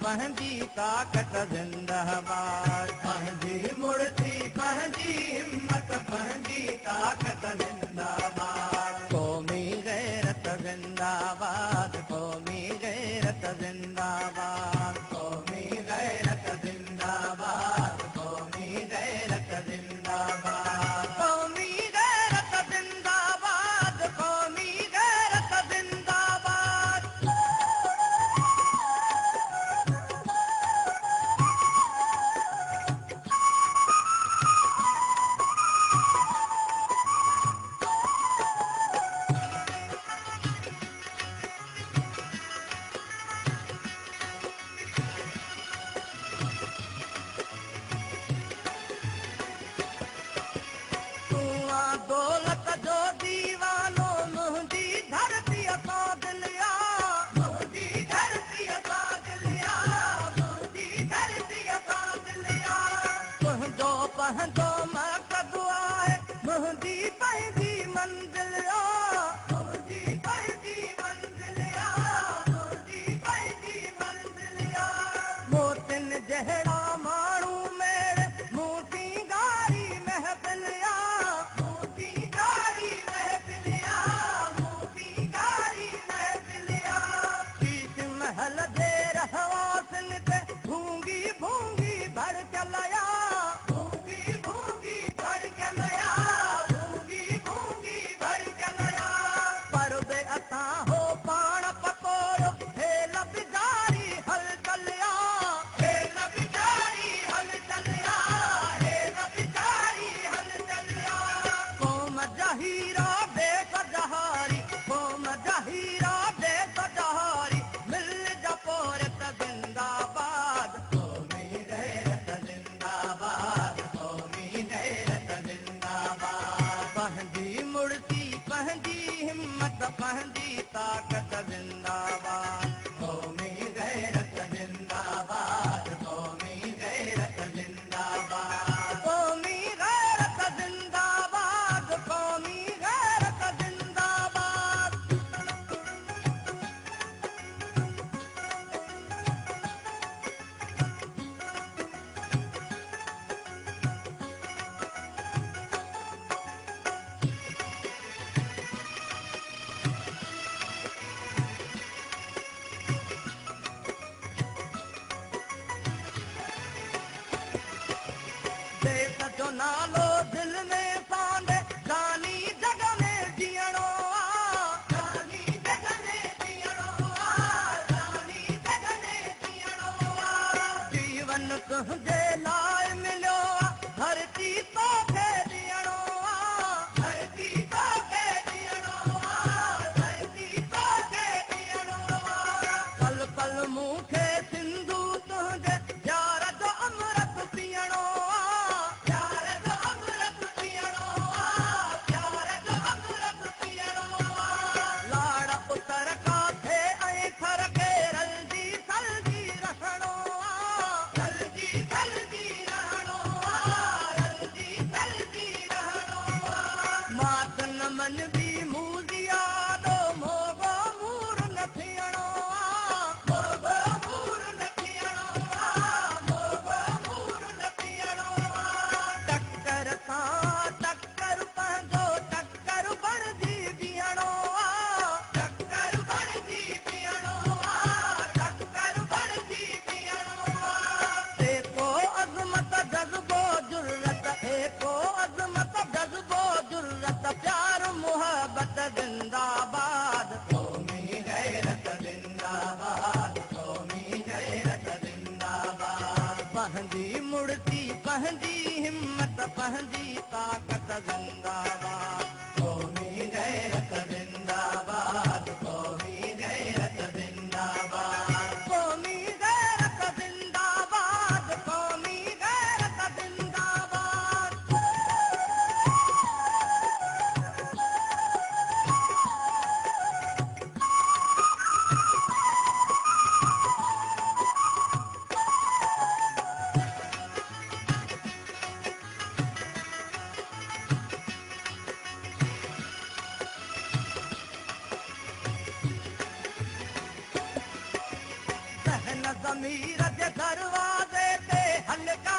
पंहिंजी ताक़त ज़िंदाबाद पंहिंजी मुर्ती पंहिंजी हिम्मत पंहिंजी ताक़त ज़िंदाबाद क़ौमी गैरत ज़िंदाबाद क़ौमी गैरत ज़िंदाबाद क़ौमी गैरत ज़िंदाबाद क़ौमी गैरत ज़िंदाबाद क़ौमी गैरत ज़िंदाबाद क़ौमी गैरत ज़िंदाबाद दौलत जो दीवानो मुंहिंजी धरती असां दिलिया मुंहिंजी धरती असां दिलिया मुंहिंजी धरती असां दिलिया तुंहिंजो पंहिंजो मक़सदु आहे मुंहिंजी पंहिंजी मंज़िल मुंहिंजी पंहिंजी मंज़िल मुंहिंजी पंहिंजी मंज़िल मोतियुनि जहिड़ा माण्हू मेरे मूं सिंगारी महफ़िल पंहिंजी ताक़त ज़िंदाबाद क़ौमी गैरत ज़िंदाबाद क़ौमी गैरत ज़िंदाबाद क़ौमी गैरत ज़िंदाबाद क़ौमी गैरत ज़िंदाबाद देश जो नालो दिल में पांदे जानी जग में जीअणो जानी जग में जीअणो जानी जग में जीअणो जीवन तुंहिंजे लाइ मिलियो धरती तोखे ॾियणो धरती तोखे ॾियणो धरती तोखे ॾियणो पल पल मूंखे सिंधू तुंहिंजे यार जो अमृत पीअणो मन भी मूजिया दो मोगो मूर न थियणो मोगो मूर न थियणो मोगो मूर न थियणो टक्कर सां टक्कर पंहिंजो टक्कर बणजी बीहणो टक्कर बणजी बीहणो टक्कर बणजी बीहणो एको अज़मत जज़्बो जुर्रत एको अज़मत जज़्बो जुर्रत प्यार मोहब्बत जिंदाबाद क़ौमी गैरत जिंदाबाद क़ौमी गैरत जिंदाबाद पंहिंजी मुर्ती पंहिंजी हिम्मत पंहिंजी ताक़त जिंदाबाद क़ौमी गैरत जिंदाबाद क़ौमी गैरत जिंदाबाद क़ौमी गैरत जिंदाबाद क़ौमी गैरत जिंदाबाद ज़मीर जे दरवाज़े ते हलका